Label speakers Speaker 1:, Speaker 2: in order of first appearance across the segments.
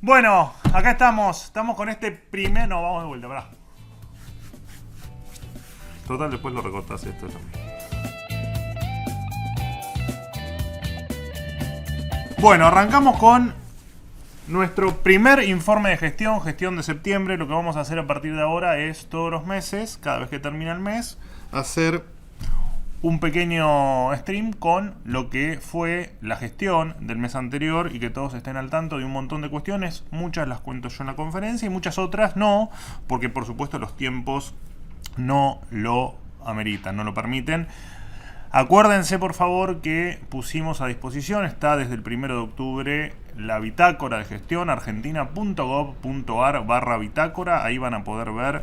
Speaker 1: Bueno, acá estamos. Estamos con este primer... No, vamos de vuelta, pará. Total, después lo recortás esto también. Bueno, arrancamos con nuestro primer informe de gestión de septiembre. Lo que vamos a hacer a partir de ahora es todos los meses, cada vez que termina el mes, hacer un pequeño stream con lo que fue la gestión del mes anterior y que todos estén al tanto de un montón de cuestiones. Muchas las cuento yo en la conferencia y muchas otras no, porque por supuesto los tiempos no lo ameritan, no lo permiten. Acuérdense por favor que pusimos a disposición, está desde el 1 de octubre, la bitácora de gestión argentina.gov.ar/bitácora. Ahí van a poder ver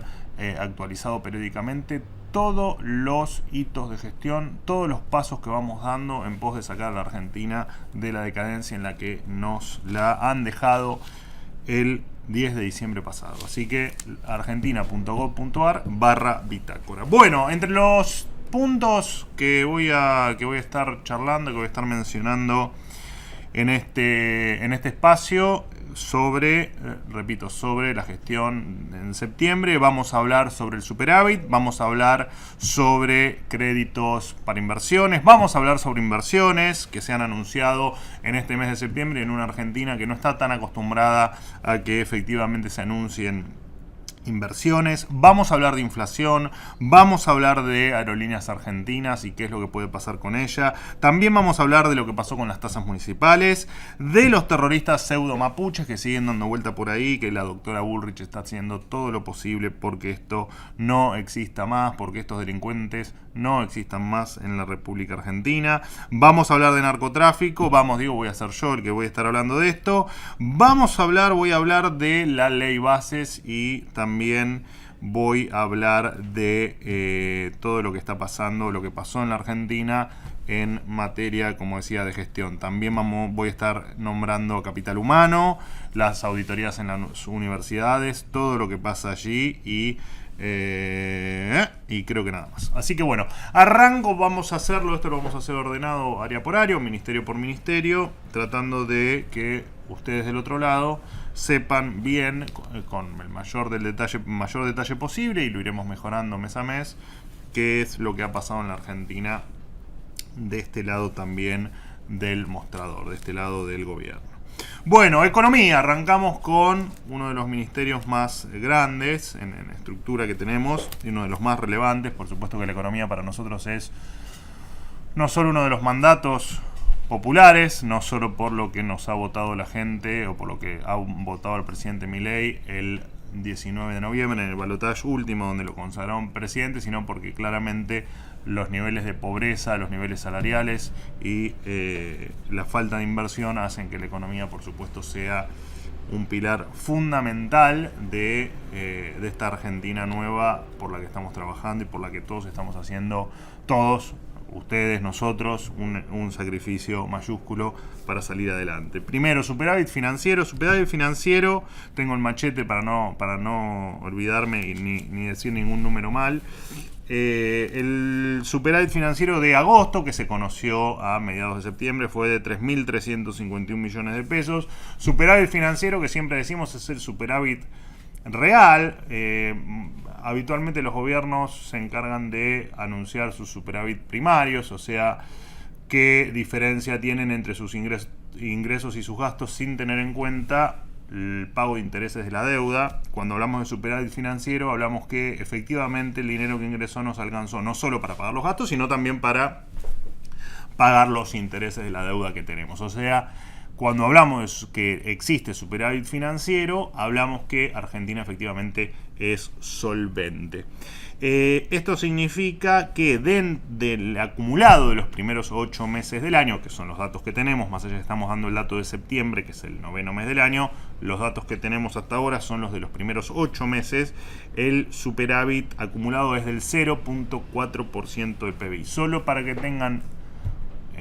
Speaker 1: actualizado periódicamente todos los hitos de gestión, todos los pasos que vamos dando en pos de sacar a la Argentina de la decadencia en la que nos la han dejado el 10 de diciembre pasado. Así que argentina.gov.ar/bitácora. Bueno, entre los puntos que voy a estar charlando, que voy a estar mencionando en este espacio sobre, repito, sobre la gestión en septiembre. Vamos a hablar sobre el superávit, vamos a hablar sobre créditos para inversiones, vamos a hablar sobre inversiones que se han anunciado en este mes de septiembre en una Argentina que no está tan acostumbrada a que efectivamente se anuncien inversiones. Vamos a hablar de inflación, vamos a hablar de aerolíneas argentinas y qué es lo que puede pasar con ella. También vamos a hablar de lo que pasó con las tasas municipales, de los terroristas pseudo mapuches que siguen dando vuelta por ahí, que la doctora Bullrich está haciendo todo lo posible porque esto no exista más, porque estos delincuentes no existan más en la República Argentina. Vamos a hablar de narcotráfico, voy a ser yo el que voy a estar hablando de esto. Voy a hablar de la ley bases y también voy a hablar de todo lo que está pasando, lo que pasó en la Argentina en materia, como decía, de gestión. También voy a estar nombrando capital humano, las auditorías en las universidades, todo lo que pasa allí y creo que nada más. Así que bueno, arranco, vamos a hacerlo, esto lo vamos a hacer ordenado área por área, ministerio por ministerio, tratando de que ustedes del otro lado sepan bien, con el mayor detalle posible, y lo iremos mejorando mes a mes, qué es lo que ha pasado en la Argentina de este lado también del mostrador, de este lado del gobierno. Bueno, economía, arrancamos con uno de los ministerios más grandes en estructura que tenemos y uno de los más relevantes. Por supuesto que la economía para nosotros es no solo uno de los mandatos populares, no solo por lo que nos ha votado la gente o por lo que ha votado el presidente Milei el 19 de noviembre en el balotaje último donde lo consagraron presidente, sino porque claramente los niveles de pobreza, los niveles salariales y la falta de inversión hacen que la economía, por supuesto, sea un pilar fundamental de esta Argentina nueva por la que estamos trabajando y por la que todos estamos haciendo, todos, ustedes, nosotros, un sacrificio mayúsculo para salir adelante. Primero, superávit financiero, tengo el machete para no olvidarme ni decir ningún número mal. El superávit financiero de agosto, que se conoció a mediados de septiembre, fue de 3.351 millones de pesos. Superávit financiero, que siempre decimos es el superávit real. Habitualmente los gobiernos se encargan de anunciar sus superávit primarios, o sea, qué diferencia tienen entre sus ingresos y sus gastos sin tener en cuenta el pago de intereses de la deuda. Cuando hablamos de superávit financiero, hablamos que efectivamente el dinero que ingresó nos alcanzó no solo para pagar los gastos, sino también para pagar los intereses de la deuda que tenemos. O sea, cuando hablamos de que existe superávit financiero, hablamos que Argentina efectivamente es solvente. Esto significa que del acumulado de los primeros 8 meses del año, que son los datos que tenemos, más allá que estamos dando el dato de septiembre, que es el 9º mes del año, los datos que tenemos hasta ahora son los de los primeros 8 meses, el superávit acumulado es del 0.4% del PBI. Solo para que tengan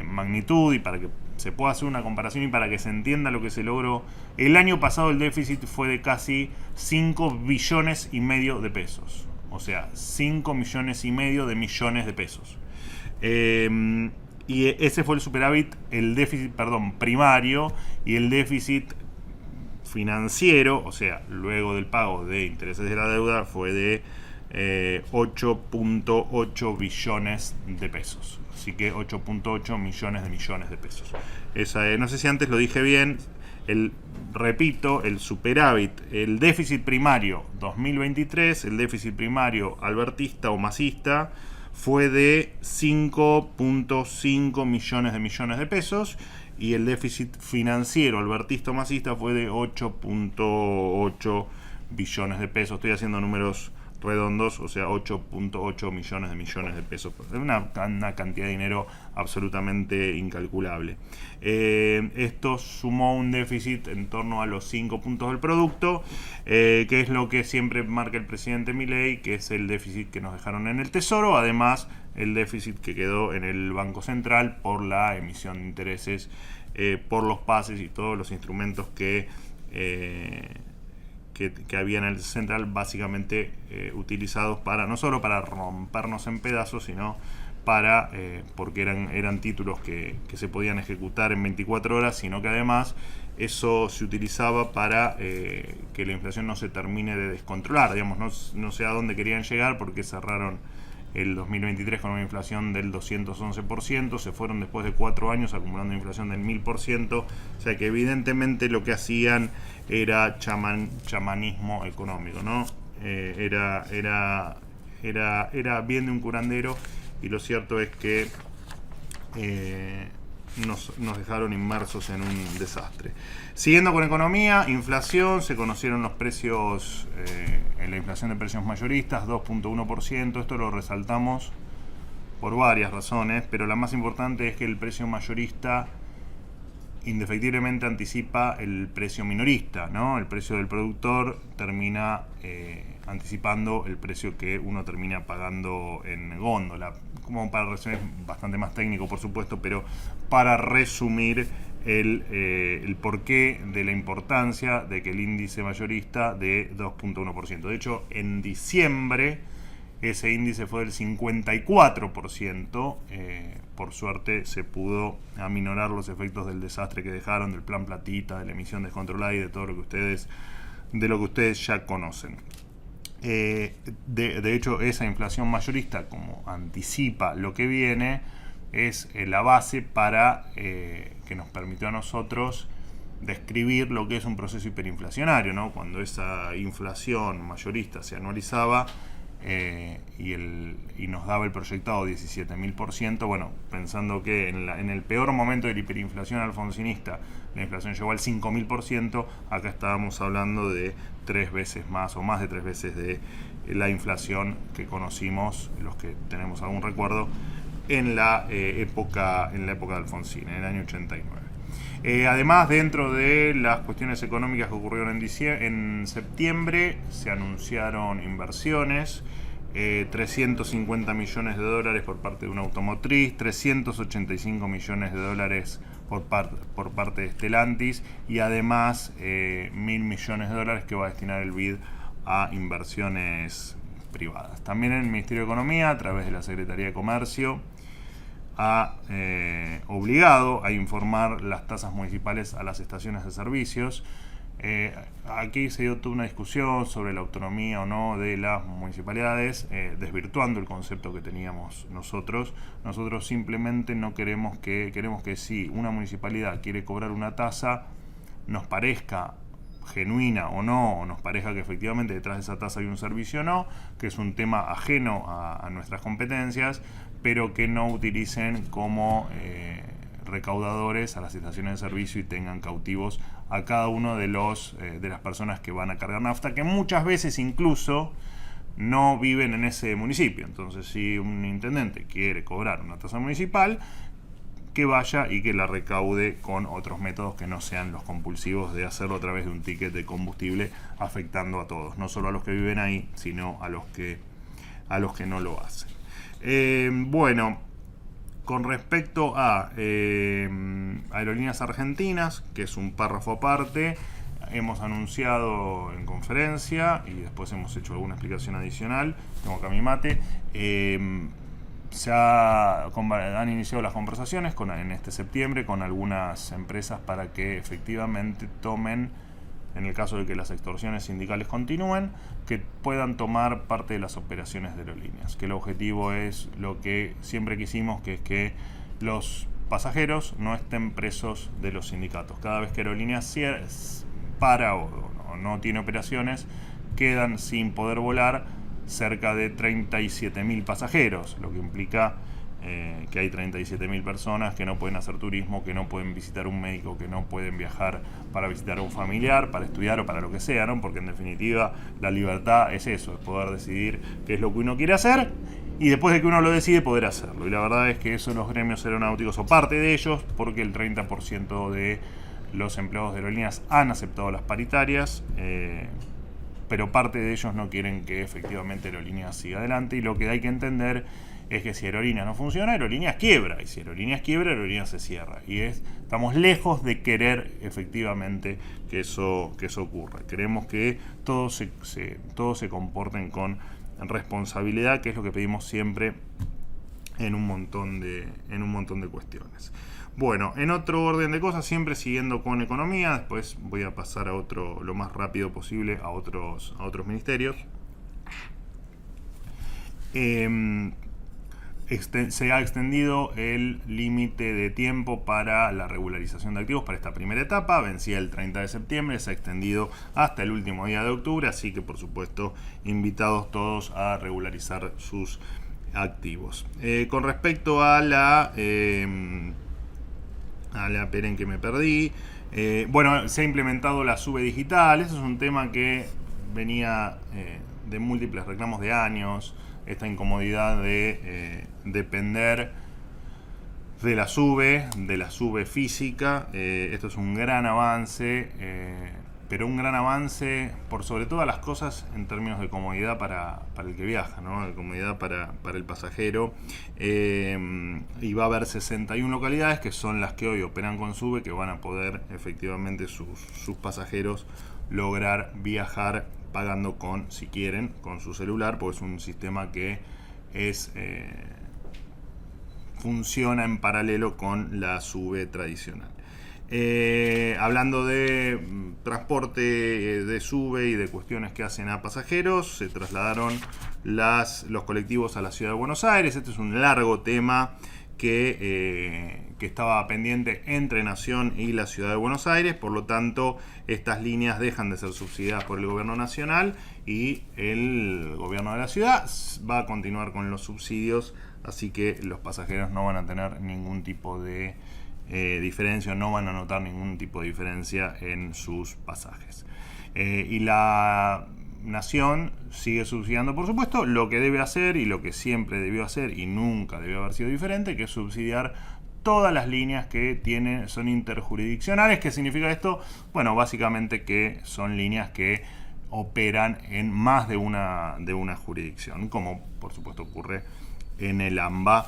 Speaker 1: magnitud y para que se pueda hacer una comparación y para que se entienda lo que se logró, el año pasado el déficit fue de casi 5,5 billones de pesos. O sea, 5,5 millones de pesos. Y ese fue el superávit, el déficit, primario, y el déficit financiero, o sea, luego del pago de intereses de la deuda, fue de 8.8 billones de pesos. Así que 8.8 millones de pesos. No sé si antes lo dije bien. Repito, el superávit, el déficit primario 2023, el déficit primario albertista o masista, fue de 5.5 millones de pesos, y el déficit financiero albertista o masista fue de 8.8 billones de pesos. Estoy haciendo números redondos, o sea, 8.8 millones de pesos. Es una cantidad de dinero absolutamente incalculable. Esto sumó un déficit en torno a los 5 puntos del producto, que es lo que siempre marca el presidente Milei, que es el déficit que nos dejaron en el Tesoro, además el déficit que quedó en el Banco Central por la emisión de intereses, por los pases y todos los instrumentos que había en el Central, básicamente utilizados para no solo para rompernos en pedazos, sino para porque eran títulos que se podían ejecutar en 24 horas, sino que además eso se utilizaba para que la inflación no se termine de descontrolar. Digamos, no sé a dónde querían llegar, porque cerraron el 2023 con una inflación del 211%, se fueron después de 4 años acumulando inflación del 1000%, o sea que evidentemente lo que hacían era chamanismo económico, ¿no? Era bien de un curandero, y lo cierto es que nos dejaron inmersos en un desastre. Siguiendo con economía, inflación, se conocieron los precios, en la inflación de precios mayoristas, 2.1%. Esto lo resaltamos por varias razones, pero la más importante es que el precio mayorista indefectiblemente anticipa el precio minorista, ¿no? El precio del productor termina anticipando el precio que uno termina pagando en góndola. Como para resumir, bastante más técnico por supuesto, pero para resumir el porqué de la importancia de que el índice mayorista de 2.1%. De hecho, en diciembre ese índice fue del 54%. Por suerte se pudo aminorar los efectos del desastre que dejaron, del plan platita, de la emisión descontrolada y de todo lo que ustedes ya conocen. De hecho, esa inflación mayorista, como anticipa lo que viene, es la base para que nos permitió a nosotros describir lo que es un proceso hiperinflacionario, ¿no? Cuando esa inflación mayorista se anualizaba y nos daba el proyectado 17.000%, bueno, pensando que en el peor momento de la hiperinflación alfonsinista la inflación llegó al 5.000%, acá estábamos hablando de 3 veces más, o más de 3 veces de la inflación que conocimos, los que tenemos algún recuerdo, en la época de Alfonsín, en el año 89. Además, dentro de las cuestiones económicas que ocurrieron en septiembre, se anunciaron inversiones, 350 millones de dólares por parte de una automotriz, 385 millones de dólares por parte de Stellantis, y además 1.000 millones de dólares que va a destinar el BID a inversiones privadas. También el Ministerio de Economía, a través de la Secretaría de Comercio, ha obligado a informar las tasas municipales a las estaciones de servicios. Aquí se dio toda una discusión sobre la autonomía o no de las municipalidades, desvirtuando el concepto que teníamos nosotros. Nosotros simplemente no queremos que si una municipalidad quiere cobrar una tasa, nos parezca genuina o no, o nos parezca que efectivamente detrás de esa tasa hay un servicio o no, que es un tema ajeno a nuestras competencias, pero que no utilicen como recaudadores a las estaciones de servicio y tengan cautivos a cada uno de las personas que van a cargar nafta, que muchas veces incluso no viven en ese municipio. Entonces, si un intendente quiere cobrar una tasa municipal, que vaya y que la recaude con otros métodos que no sean los compulsivos de hacerlo a través de un ticket de combustible, afectando a todos, no solo a los que viven ahí, sino a los que no lo hacen. Bueno, con respecto a Aerolíneas Argentinas, que es un párrafo aparte, hemos anunciado en conferencia y después hemos hecho alguna explicación adicional. Tengo acá mi mate. Han iniciado las conversaciones en este septiembre con algunas empresas para que efectivamente tomen en el caso de que las extorsiones sindicales continúen, que puedan tomar parte de las operaciones de aerolíneas. Que el objetivo es lo que siempre quisimos, que es que los pasajeros no estén presos de los sindicatos. Cada vez que Aerolíneas para o no tiene operaciones, quedan sin poder volar cerca de 37.000 pasajeros, lo que implica que hay 37.000 personas que no pueden hacer turismo, que no pueden visitar un médico, que no pueden viajar para visitar a un familiar, para estudiar o para lo que sea, ¿no? Porque en definitiva la libertad es eso, es poder decidir qué es lo que uno quiere hacer y después de que uno lo decide poder hacerlo. Y la verdad es que eso los gremios aeronáuticos o parte de ellos, porque el 30% de los empleados de aerolíneas han aceptado las paritarias, pero parte de ellos no quieren que efectivamente Aerolíneas siga adelante, y lo que hay que entender es que si Aerolíneas no funciona, Aerolíneas quiebra, y si Aerolíneas quiebra, Aerolíneas se cierra, y estamos lejos de querer efectivamente que eso ocurra. Queremos que todos se comporten con responsabilidad, que es lo que pedimos siempre en un montón de cuestiones. Bueno, en otro orden de cosas, siempre siguiendo con economía, después voy a pasar a otro lo más rápido posible a otros ministerios. Se ha extendido el límite de tiempo para la regularización de activos para esta primera etapa. Vencía el 30 de septiembre, se ha extendido hasta el último día de octubre, así que por supuesto invitados todos a regularizar sus activos. Con respecto a esperen que me perdí. Bueno, se ha implementado la SUBE digital. Eso es un tema que venía de múltiples reclamos de años. Esta incomodidad de depender de la SUBE física. Esto es un gran avance, pero un gran avance por sobre todas las cosas en términos de comodidad para el que viaja, ¿no? De comodidad para el pasajero. Y va a haber 61 localidades que son las que hoy operan con SUBE, que van a poder efectivamente sus pasajeros lograr viajar pagando si quieren, con su celular, porque es un sistema que funciona en paralelo con la SUBE tradicional. Hablando de transporte de SUBE y de cuestiones que hacen a pasajeros, se trasladaron los colectivos a la ciudad de Buenos Aires. Este es un largo tema que estaba pendiente entre Nación y la ciudad de Buenos Aires. Por lo tanto, estas líneas dejan de ser subsidiadas por el gobierno nacional y el gobierno de la ciudad va a continuar con los subsidios, así que los pasajeros no van a tener ningún tipo de diferencia, no van a notar ningún tipo de diferencia en sus pasajes. Y la Nación sigue subsidiando, por supuesto, lo que debe hacer y lo que siempre debió hacer y nunca debió haber sido diferente, que es subsidiar todas las líneas que son interjurisdiccionales. ¿Qué significa esto? Bueno, básicamente que son líneas que operan en más de una jurisdicción, como por supuesto ocurre en el AMBA,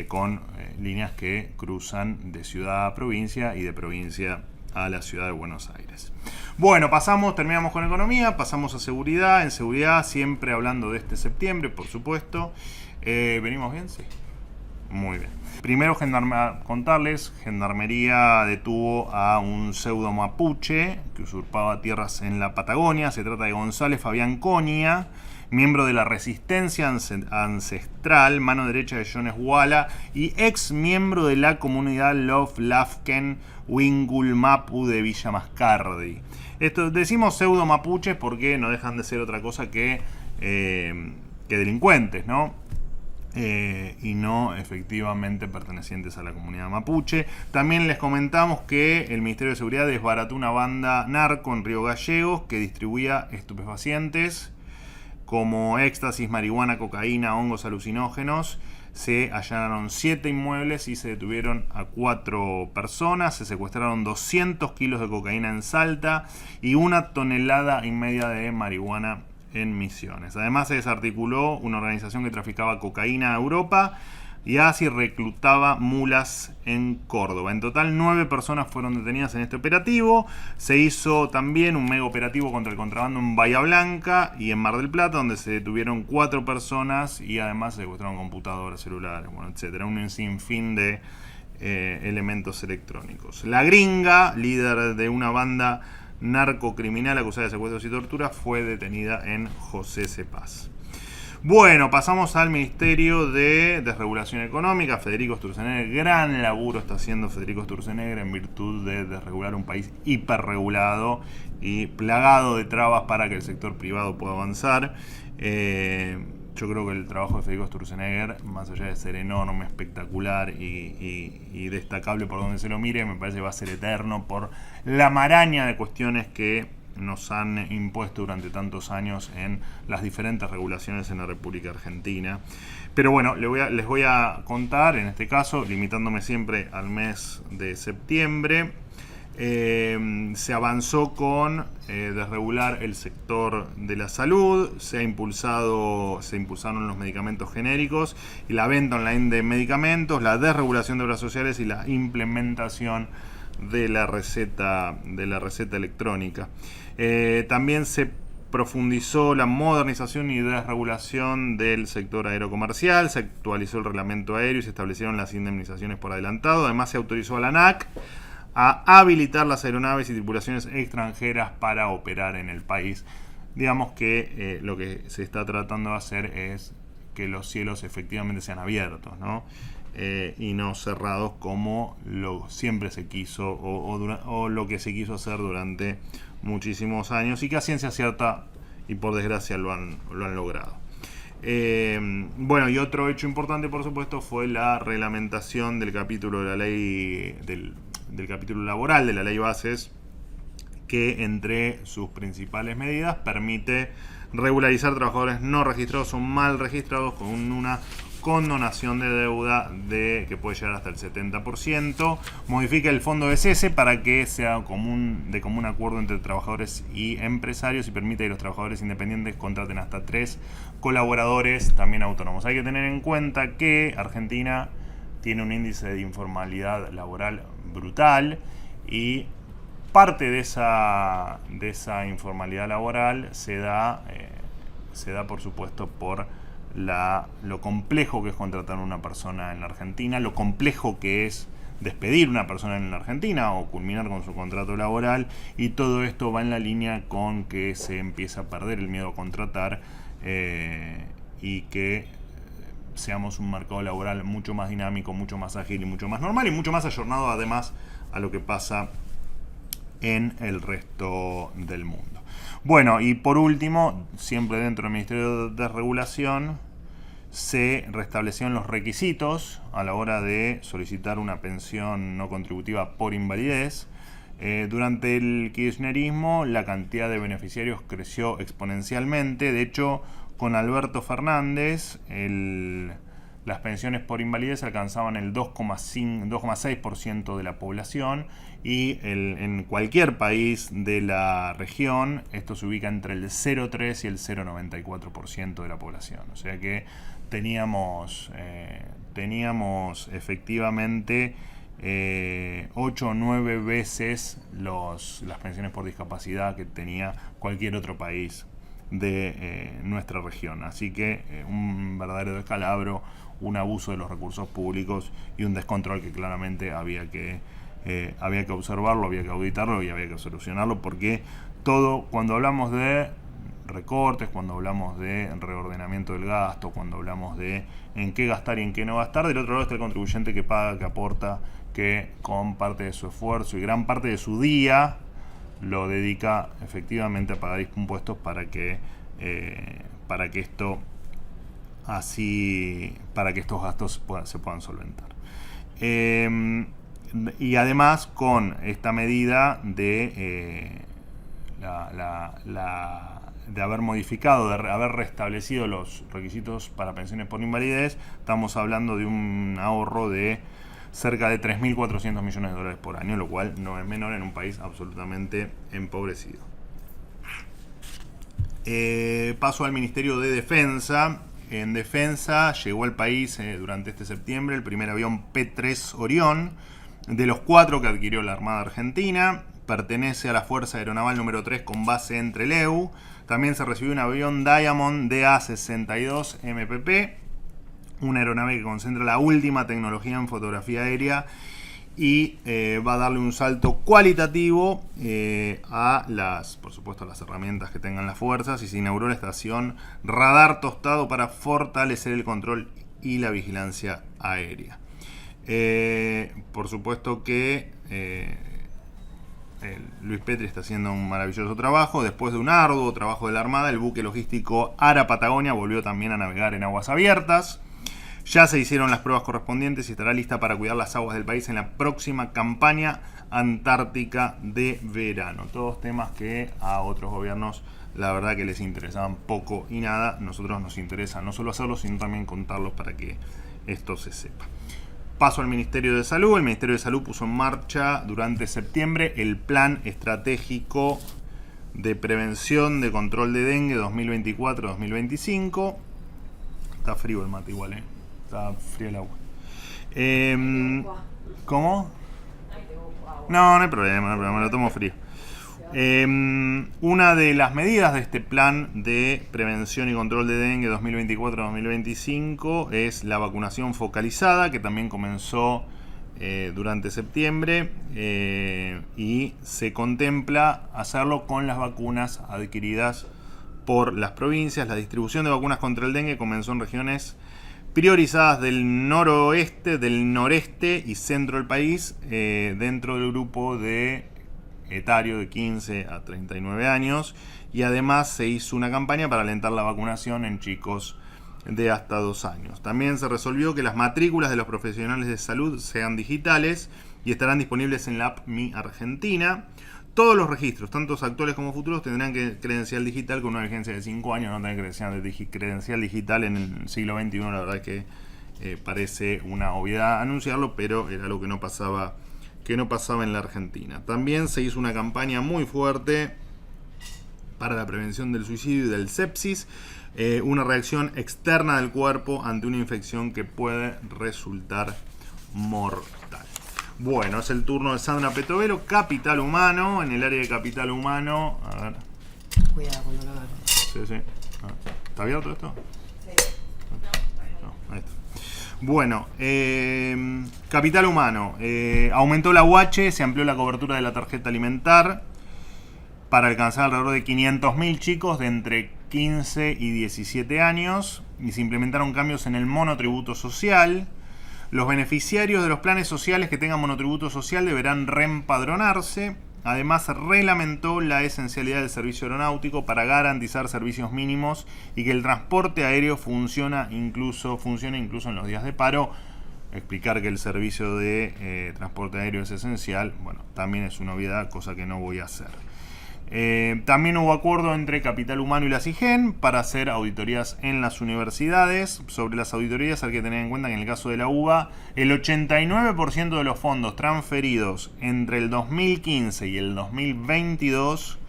Speaker 1: con líneas que cruzan de ciudad a provincia y de provincia a la ciudad de Buenos Aires. Bueno, terminamos con economía, pasamos a seguridad. En seguridad, siempre hablando de este septiembre, por supuesto. ¿Venimos bien? Sí. Muy bien. Primero, contarles, Gendarmería detuvo a un pseudo mapuche que usurpaba tierras en la Patagonia. Se trata de González Fabián Conia, miembro de la Resistencia Ancestral, mano derecha de Jones Wala y ex miembro de la comunidad Love Lafken Wingul Mapu de Villa Mascardi. Decimos pseudo mapuches porque no dejan de ser otra cosa que delincuentes, ¿no? Y no efectivamente pertenecientes a la comunidad mapuche. También les comentamos que el Ministerio de Seguridad desbarató una banda narco en Río Gallegos que distribuía estupefacientes como éxtasis, marihuana, cocaína, hongos alucinógenos. Se allanaron 7 inmuebles y se detuvieron a 4 personas. Se secuestraron 200 kilos de cocaína en Salta y 1,5 toneladas de marihuana en Misiones. Además, se desarticuló una organización que traficaba cocaína a Europa y así reclutaba mulas en Córdoba. En total, 9 personas fueron detenidas en este operativo. Se hizo también un mega operativo contra el contrabando en Bahía Blanca y en Mar del Plata, donde se detuvieron 4 personas y además se secuestraron computadoras, celulares, etcétera. Un sinfín de elementos electrónicos. La Gringa, líder de una banda narcocriminal acusada de secuestros y tortura, fue detenida en José Cepaz. Bueno, pasamos al Ministerio de Desregulación Económica. Federico Sturzenegger, gran laburo está haciendo Federico Sturzenegger en virtud de desregular un país hiperregulado y plagado de trabas para que el sector privado pueda avanzar. Yo creo que el trabajo de Federico Sturzenegger, más allá de ser enorme, espectacular y destacable por donde se lo mire, me parece que va a ser eterno por la maraña de cuestiones que nos han impuesto durante tantos años en las diferentes regulaciones en la República Argentina. Pero bueno, les voy a contar, en este caso, limitándome siempre al mes de septiembre, se avanzó con desregular el sector de la salud, se impulsaron los medicamentos genéricos y la venta online de medicamentos, la desregulación de obras sociales y la implementación de la receta electrónica. También se profundizó la modernización y desregulación del sector aerocomercial, se actualizó el reglamento aéreo y se establecieron las indemnizaciones por adelantado. Además, se autorizó a la ANAC a habilitar las aeronaves y tripulaciones extranjeras para operar en el país. Digamos que lo que se está tratando de hacer es que los cielos efectivamente sean abiertos, ¿no? Y no cerrados como siempre se quiso o lo que se quiso hacer durante muchísimos años y que a ciencia cierta y por desgracia lo han logrado. Bueno, y otro hecho importante, por supuesto, fue la reglamentación del capítulo de la ley del capítulo laboral de la ley Bases, que entre sus principales medidas permite regularizar trabajadores no registrados o mal registrados con una condonación de deuda que puede llegar hasta el 70%. Modifica el fondo de cese para que sea de común acuerdo entre trabajadores y empresarios y permite que los trabajadores independientes contraten hasta 3 colaboradores también autónomos. Hay que tener en cuenta que Argentina tiene un índice de informalidad laboral brutal y parte de esa informalidad laboral se da por supuesto por lo complejo que es contratar a una persona en la Argentina, lo complejo que es despedir a una persona en la Argentina o culminar con su contrato laboral, y todo esto va en la línea con que se empieza a perder el miedo a contratar y que seamos un mercado laboral mucho más dinámico, mucho más ágil y mucho más normal y mucho más ayornado además a lo que pasa en el resto del mundo. Bueno, y por último, siempre dentro del Ministerio de Desregulación, se restablecieron los requisitos a la hora de solicitar una pensión no contributiva por invalidez. Durante el kirchnerismo la cantidad de beneficiarios creció exponencialmente. De hecho, con Alberto Fernández, las pensiones por invalidez alcanzaban el 2,6% de la población y en cualquier país de la región esto se ubica entre el 0,3 y el 0,94% de la población. O sea que teníamos efectivamente 8 o 9 veces las pensiones por discapacidad que tenía cualquier otro país de nuestra región. Así que un verdadero descalabro, un abuso de los recursos públicos y un descontrol que claramente había que observarlo, había que auditarlo y había que solucionarlo, porque cuando hablamos de recortes, cuando hablamos de reordenamiento del gasto, cuando hablamos de en qué gastar y en qué no gastar, del otro lado está el contribuyente que paga, que aporta, que con parte de su esfuerzo y gran parte de su día lo dedica efectivamente a pagar impuestos para que estos gastos se puedan solventar. Y además con esta medida de haber modificado, de haber restablecido los requisitos para pensiones por invalidez, estamos hablando de un ahorro de cerca de 3.400 millones de dólares por año, lo cual no es menor en un país absolutamente empobrecido. Paso al Ministerio de Defensa. En Defensa llegó al país durante este septiembre el primer avión P-3 Orión, de los 4 que adquirió la Armada Argentina. Pertenece a la Fuerza Aeronaval número 3 con base en Trelew. También se recibió un avión Diamond DA-62 MPP, una aeronave que concentra la última tecnología en fotografía aérea y va a darle un salto cualitativo a por supuesto, las herramientas que tengan las fuerzas, y se inauguró la estación Radar Tostado para fortalecer el control y la vigilancia aérea. Por supuesto que Luis Petri está haciendo un maravilloso trabajo. Después de un arduo trabajo de la Armada, el buque logístico Ara Patagonia volvió también a navegar en aguas abiertas. Ya se hicieron las pruebas correspondientes y estará lista para cuidar las aguas del país en la próxima campaña antártica de verano. Todos temas que a otros gobiernos la verdad que les interesaban poco y nada. Nosotros nos interesa no solo hacerlos, sino también contarlos para que esto se sepa. Paso al Ministerio de Salud. El Ministerio de Salud puso en marcha durante septiembre el Plan Estratégico de Prevención de Control de Dengue 2024-2025. Está frío el mate igual, está frío el agua. ¿Cómo? No hay problema, lo tomo frío. Una de las medidas de este plan de prevención y control de dengue 2024-2025 es la vacunación focalizada, que también comenzó durante septiembre, y se contempla hacerlo con las vacunas adquiridas por las provincias. La distribución de vacunas contra el dengue comenzó en regiones priorizadas del noroeste, del noreste y centro del país, dentro del grupo de etario de 15 a 39 años, y además se hizo una campaña para alentar la vacunación en chicos de hasta 2 años. También se resolvió que las matrículas de los profesionales de salud sean digitales y estarán disponibles en la app Mi Argentina. Todos los registros, tanto actuales como futuros, tendrán credencial digital con una vigencia de 5 años. No tener credencial digital en el siglo XXI, la verdad que parece una obviedad anunciarlo, pero era algo que no pasaba en la Argentina. También se hizo una campaña muy fuerte para la prevención del suicidio y del sepsis, una reacción externa del cuerpo ante una infección que puede resultar mortal. Bueno, es el turno de Sandra Petovero, Capital Humano. En el área de Capital Humano, a ver.
Speaker 2: Cuidado cuando lo agarro.
Speaker 1: Sí. ¿Está abierto esto?
Speaker 2: Sí.
Speaker 1: No, ahí está. Bueno, Capital Humano. Aumentó la UH, se amplió la cobertura de la tarjeta alimentar para alcanzar alrededor de 500.000 chicos de entre 15 y 17 años, y se implementaron cambios en el monotributo social. Los beneficiarios de los planes sociales que tengan monotributo social deberán reempadronarse. Además, reglamentó la esencialidad del servicio aeronáutico para garantizar servicios mínimos y que el transporte aéreo funcione incluso en los días de paro. Explicar que el servicio de transporte aéreo es esencial, bueno, también es una obviedad, cosa que no voy a hacer. También hubo acuerdo entre Capital Humano y la CIGEN para hacer auditorías en las universidades. Sobre las auditorías hay que tener en cuenta que en el caso de la UBA, el 89% de los fondos transferidos entre el 2015 y el 2022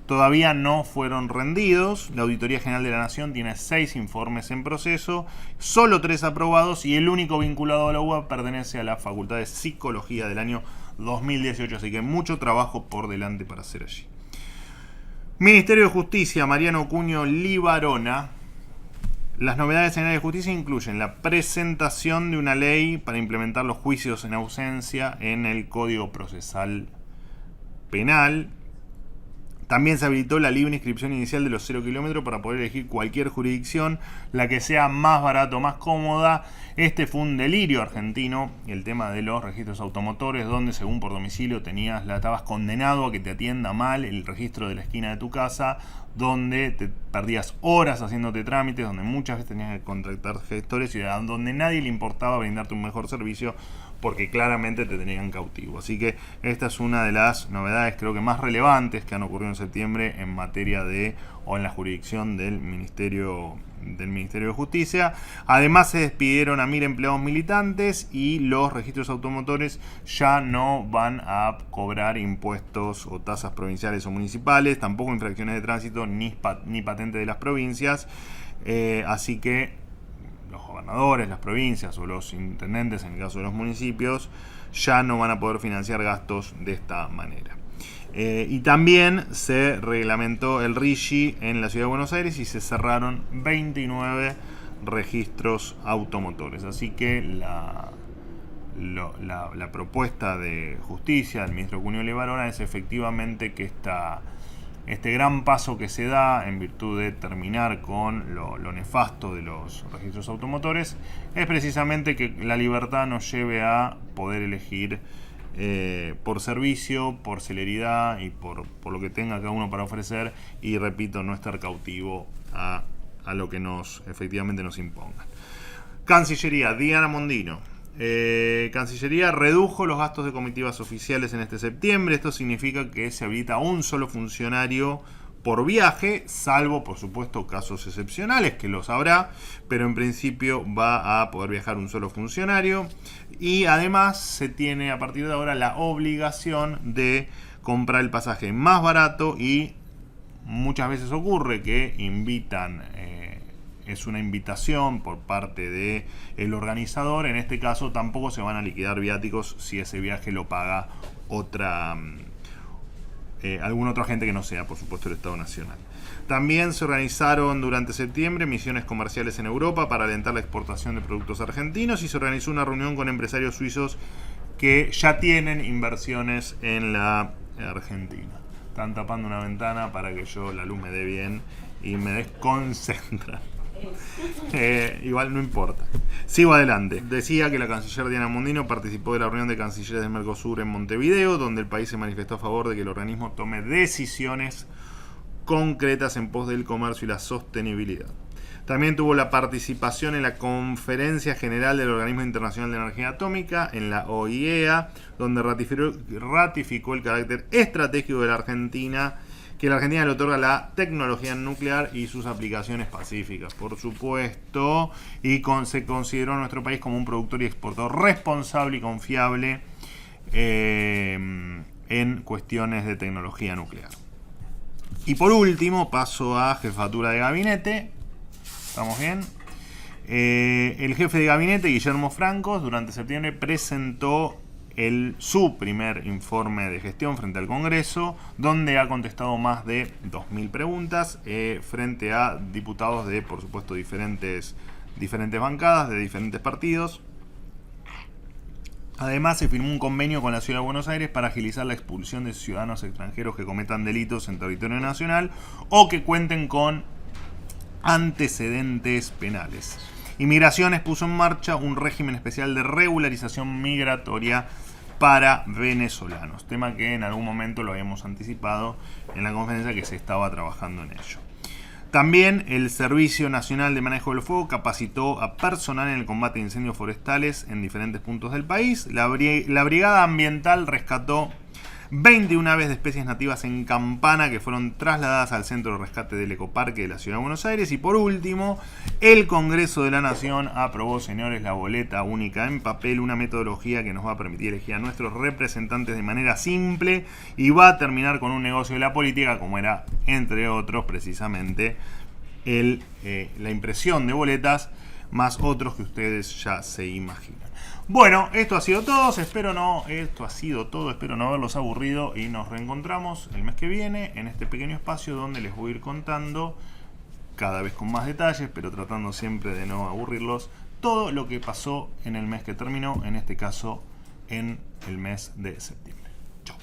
Speaker 1: todavía no fueron rendidos. La Auditoría General de la Nación tiene 6 informes en proceso, solo 3 aprobados, y el único vinculado a la UBA pertenece a la Facultad de Psicología del año 2018, así que mucho trabajo por delante para hacer allí. Ministerio de Justicia, Mariano Cuño Libarona. Las novedades en el área de justicia incluyen la presentación de una ley para implementar los juicios en ausencia en el Código Procesal Penal. También se habilitó la libre inscripción inicial de los 0 kilómetros para poder elegir cualquier jurisdicción, la que sea más barato, más cómoda. Este fue un delirio argentino, el tema de los registros automotores, donde según por domicilio estabas condenado a que te atienda mal el registro de la esquina de tu casa, donde te perdías horas haciéndote trámites, donde muchas veces tenías que contactar gestores y donde nadie le importaba brindarte un mejor servicio, porque claramente te tenían cautivo. Así que esta es una de las novedades, creo que más relevantes, que han ocurrido en septiembre en materia o en la jurisdicción del Ministerio de Justicia. Además, se despidieron a 1.000 empleados militantes y los registros automotores ya no van a cobrar impuestos o tasas provinciales o municipales, tampoco infracciones de tránsito ni patente de las provincias. Así que los gobernadores, las provincias o los intendentes, en el caso de los municipios, ya no van a poder financiar gastos de esta manera. Y también se reglamentó el RIGI en la Ciudad de Buenos Aires y se cerraron 29 registros automotores. Así que la propuesta de justicia del ministro Cunio Levarona es efectivamente que este gran paso que se da en virtud de terminar con lo nefasto de los registros automotores es precisamente que la libertad nos lleve a poder elegir por servicio, por celeridad y por lo que tenga cada uno para ofrecer, y repito, no estar cautivo a lo que efectivamente nos impongan. Cancillería, Diana Mondino. Cancillería redujo los gastos de comitivas oficiales en este septiembre. Esto significa que se habilita un solo funcionario por viaje, salvo por supuesto casos excepcionales, que los habrá, pero en principio va a poder viajar un solo funcionario. Y además se tiene a partir de ahora la obligación de comprar el pasaje más barato, y muchas veces ocurre que es una invitación por parte del organizador. En este caso tampoco se van a liquidar viáticos si ese viaje lo paga algún otro agente que no sea, por supuesto, el Estado Nacional. También se organizaron durante septiembre misiones comerciales en Europa para alentar la exportación de productos argentinos, y se organizó una reunión con empresarios suizos que ya tienen inversiones en la Argentina. Están tapando una ventana para que la luz me dé bien y me desconcentra. Igual no importa. Sigo adelante. Decía que la canciller Diana Mondino participó de la reunión de cancilleres de Mercosur en Montevideo, donde el país se manifestó a favor de que el organismo tome decisiones concretas en pos del comercio y la sostenibilidad. También tuvo la participación en la Conferencia General del Organismo Internacional de Energía Atómica, en la OIEA, donde ratificó el carácter estratégico de la Argentina, que la Argentina le otorga la tecnología nuclear y sus aplicaciones pacíficas, por supuesto, y se consideró a nuestro país como un productor y exportador responsable y confiable en cuestiones de tecnología nuclear. Y por último, paso a jefatura de gabinete. ¿Estamos bien? El jefe de gabinete, Guillermo Francos, durante septiembre presentó su primer informe de gestión frente al Congreso, donde ha contestado más de 2.000 preguntas frente a diputados de, por supuesto, diferentes bancadas, de diferentes partidos. Además, se firmó un convenio con la Ciudad de Buenos Aires para agilizar la expulsión de ciudadanos extranjeros que cometan delitos en territorio nacional o que cuenten con antecedentes penales. Inmigraciones puso en marcha un régimen especial de regularización migratoria para venezolanos, tema que en algún momento lo habíamos anticipado en la conferencia, que se estaba trabajando en ello. También el Servicio Nacional de Manejo del Fuego capacitó a personal en el combate de incendios forestales en diferentes puntos del país. La Brigada Ambiental rescató 21 aves de especies nativas en Campana que fueron trasladadas al centro de rescate del Ecoparque de la Ciudad de Buenos Aires. Y por último, el Congreso de la Nación aprobó, señores, la boleta única en papel, una metodología que nos va a permitir elegir a nuestros representantes de manera simple y va a terminar con un negocio de la política, como era, entre otros, precisamente la impresión de boletas, más otros que ustedes ya se imaginan. Bueno, esto ha sido todo, espero no haberlos aburrido, y nos reencontramos el mes que viene en este pequeño espacio donde les voy a ir contando, cada vez con más detalles, pero tratando siempre de no aburrirlos, todo lo que pasó en el mes que terminó, en este caso en el mes de septiembre. Chau.